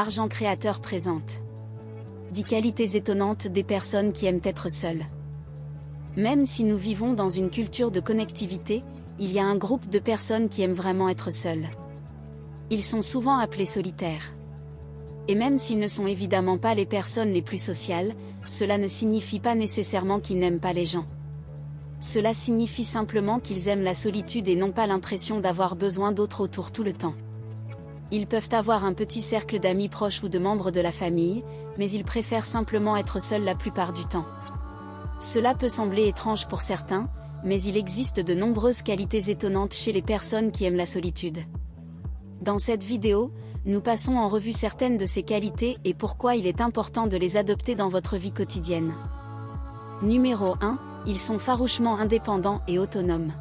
Argent Créateur présente 10 qualités étonnantes des personnes qui aiment être seules. Même si nous vivons dans une culture de connectivité, il y a un groupe de personnes qui aiment vraiment être seules. Ils sont souvent appelés solitaires. Et même s'ils ne sont évidemment pas les personnes les plus sociales, cela ne signifie pas nécessairement qu'ils n'aiment pas les gens. Cela signifie simplement qu'ils aiment la solitude et n'ont pas l'impression d'avoir besoin d'autres autour tout le temps. Ils peuvent avoir un petit cercle d'amis proches ou de membres de la famille, mais ils préfèrent simplement être seuls la plupart du temps. Cela peut sembler étrange pour certains, mais il existe de nombreuses qualités étonnantes chez les personnes qui aiment la solitude. Dans cette vidéo, nous passons en revue certaines de ces qualités et pourquoi il est important de les adopter dans votre vie quotidienne. Numéro 1, ils sont farouchement indépendants et autonomes.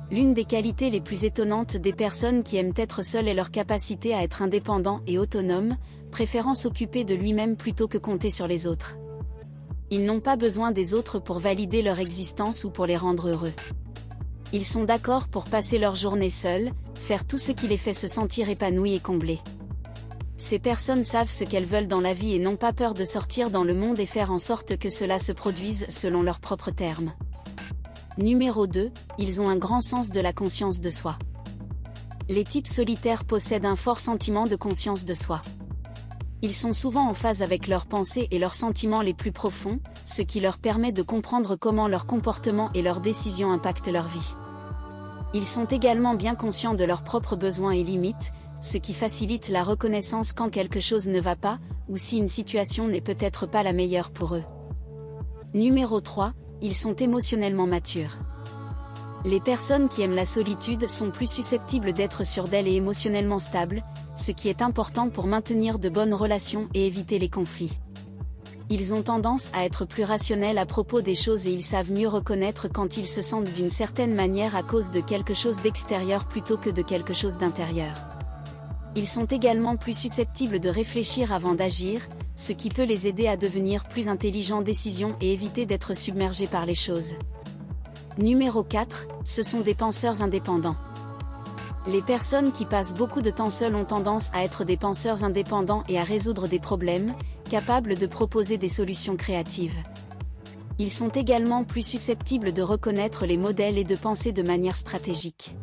L'une des qualités les plus étonnantes des personnes qui aiment être seules est leur capacité à être indépendant et autonome, préférant s'occuper de lui-même plutôt que compter sur les autres. Ils n'ont pas besoin des autres pour valider leur existence ou pour les rendre heureux. Ils sont d'accord pour passer leur journée seuls, faire tout ce qui les fait se sentir épanouis et comblés. Ces personnes savent ce qu'elles veulent dans la vie et n'ont pas peur de sortir dans le monde et faire en sorte que cela se produise selon leurs propres termes. Numéro 2, ils ont un grand sens de la conscience de soi. Les types solitaires possèdent un fort sentiment de conscience de soi. Ils sont souvent en phase avec leurs pensées et leurs sentiments les plus profonds, ce qui leur permet de comprendre comment leur comportement et leurs décisions impactent leur vie. Ils sont également bien conscients de leurs propres besoins et limites, ce qui facilite la reconnaissance quand quelque chose ne va pas, ou si une situation n'est peut-être pas la meilleure pour eux. Numéro 3, ils sont émotionnellement matures. Les personnes qui aiment la solitude sont plus susceptibles d'être sûres d'elles et émotionnellement stables, ce qui est important pour maintenir de bonnes relations et éviter les conflits. Ils ont tendance à être plus rationnels à propos des choses et ils savent mieux reconnaître quand ils se sentent d'une certaine manière à cause de quelque chose d'extérieur plutôt que de quelque chose d'intérieur. Ils sont également plus susceptibles de réfléchir avant d'agir, ce qui peut les aider à devenir plus intelligents décisions et éviter d'être submergés par les choses. Numéro 4, ce sont des penseurs indépendants. Les personnes qui passent beaucoup de temps seules ont tendance à être des penseurs indépendants et à résoudre des problèmes, capables de proposer des solutions créatives. Ils sont également plus susceptibles de reconnaître les modèles et de penser de manière stratégique.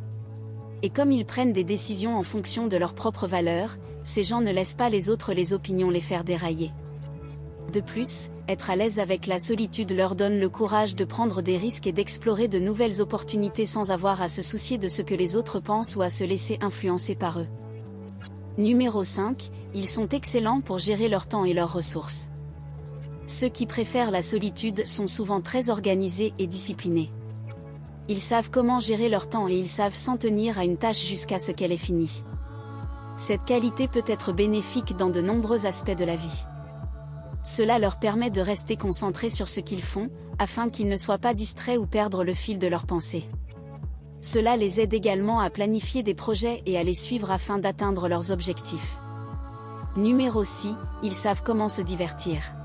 Et comme ils prennent des décisions en fonction de leurs propres valeurs, ces gens ne laissent pas les autres les opinions les faire dérailler. De plus, être à l'aise avec la solitude leur donne le courage de prendre des risques et d'explorer de nouvelles opportunités sans avoir à se soucier de ce que les autres pensent ou à se laisser influencer par eux. Numéro 5, ils sont excellents pour gérer leur temps et leurs ressources. Ceux qui préfèrent la solitude sont souvent très organisés et disciplinés. Ils savent comment gérer leur temps et ils savent s'en tenir à une tâche jusqu'à ce qu'elle ait fini. Cette qualité peut être bénéfique dans de nombreux aspects de la vie. Cela leur permet de rester concentrés sur ce qu'ils font, afin qu'ils ne soient pas distraits ou perdre le fil de leurs pensées. Cela les aide également à planifier des projets et à les suivre afin d'atteindre leurs objectifs. Numéro 6, ils savent comment se divertir.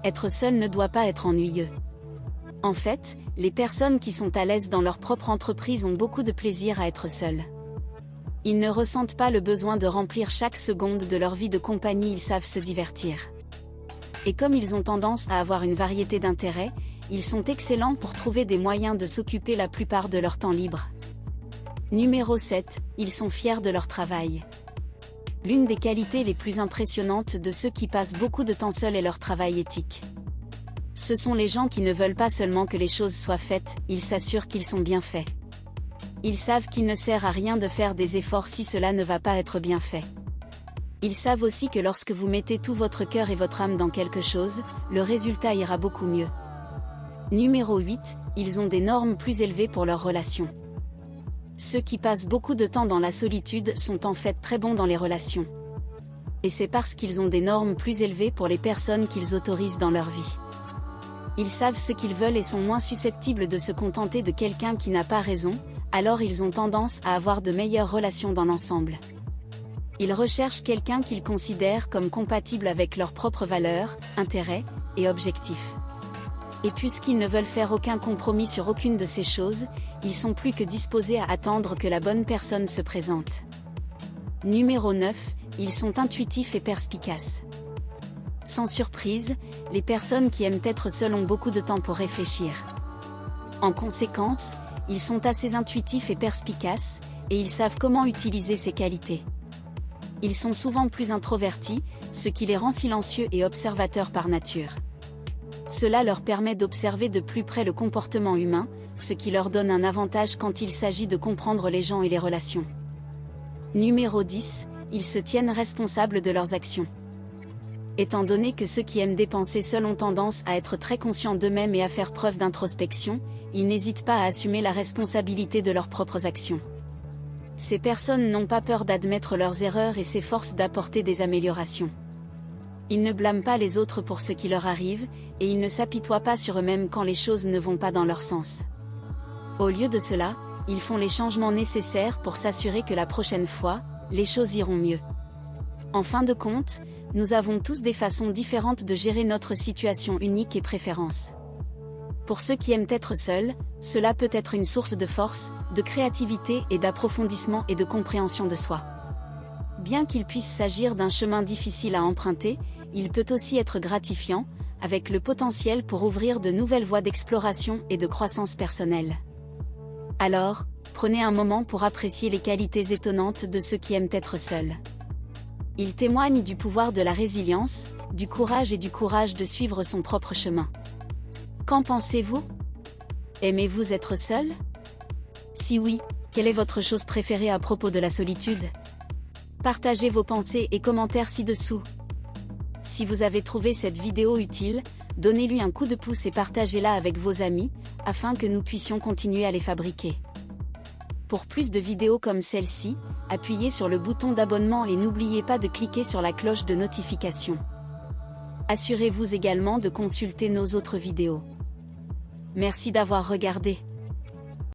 Être seul ne doit pas être ennuyeux. En fait, les personnes qui sont à l'aise dans leur propre entreprise ont beaucoup de plaisir à être seules. Ils ne ressentent pas le besoin de remplir chaque seconde de leur vie de compagnie, ils savent se divertir. Et comme ils ont tendance à avoir une variété d'intérêts, ils sont excellents pour trouver des moyens de s'occuper la plupart de leur temps libre. Numéro 7, ils sont fiers de leur travail. L'une des qualités les plus impressionnantes de ceux qui passent beaucoup de temps seuls est leur travail éthique. Ce sont les gens qui ne veulent pas seulement que les choses soient faites, ils s'assurent qu'ils sont bien faits. Ils savent qu'il ne sert à rien de faire des efforts si cela ne va pas être bien fait. Ils savent aussi que lorsque vous mettez tout votre cœur et votre âme dans quelque chose, le résultat ira beaucoup mieux. Numéro 8, ils ont des normes plus élevées pour leurs relations. Ceux qui passent beaucoup de temps dans la solitude sont en fait très bons dans les relations. Et c'est parce qu'ils ont des normes plus élevées pour les personnes qu'ils autorisent dans leur vie. Ils savent ce qu'ils veulent et sont moins susceptibles de se contenter de quelqu'un qui n'a pas raison, alors ils ont tendance à avoir de meilleures relations dans l'ensemble. Ils recherchent quelqu'un qu'ils considèrent comme compatible avec leurs propres valeurs, intérêts et objectifs. Et puisqu'ils ne veulent faire aucun compromis sur aucune de ces choses, ils sont plus que disposés à attendre que la bonne personne se présente. Numéro 9, ils sont intuitifs et perspicaces. Sans surprise, les personnes qui aiment être seules ont beaucoup de temps pour réfléchir. En conséquence, ils sont assez intuitifs et perspicaces, et ils savent comment utiliser ces qualités. Ils sont souvent plus introvertis, ce qui les rend silencieux et observateurs par nature. Cela leur permet d'observer de plus près le comportement humain, ce qui leur donne un avantage quand il s'agit de comprendre les gens et les relations. Numéro 10, ils se tiennent responsables de leurs actions. Étant donné que ceux qui aiment dépenser seuls ont tendance à être très conscients d'eux-mêmes et à faire preuve d'introspection, ils n'hésitent pas à assumer la responsabilité de leurs propres actions. Ces personnes n'ont pas peur d'admettre leurs erreurs et s'efforcent d'apporter des améliorations. Ils ne blâment pas les autres pour ce qui leur arrive, et ils ne s'apitoient pas sur eux-mêmes quand les choses ne vont pas dans leur sens. Au lieu de cela, ils font les changements nécessaires pour s'assurer que la prochaine fois, les choses iront mieux. En fin de compte, nous avons tous des façons différentes de gérer notre situation unique et préférences. Pour ceux qui aiment être seuls, cela peut être une source de force, de créativité et d'approfondissement et de compréhension de soi. Bien qu'il puisse s'agir d'un chemin difficile à emprunter, il peut aussi être gratifiant, avec le potentiel pour ouvrir de nouvelles voies d'exploration et de croissance personnelle. Alors, prenez un moment pour apprécier les qualités étonnantes de ceux qui aiment être seuls. Ils témoignent du pouvoir de la résilience, du courage et du courage de suivre son propre chemin. Qu'en pensez-vous? Aimez-vous être seul? Si oui, quelle est votre chose préférée à propos de la solitude? Partagez vos pensées et commentaires ci-dessous. Si vous avez trouvé cette vidéo utile, donnez-lui un coup de pouce et partagez-la avec vos amis, afin que nous puissions continuer à les fabriquer. Pour plus de vidéos comme celle-ci, appuyez sur le bouton d'abonnement et n'oubliez pas de cliquer sur la cloche de notification. Assurez-vous également de consulter nos autres vidéos. Merci d'avoir regardé.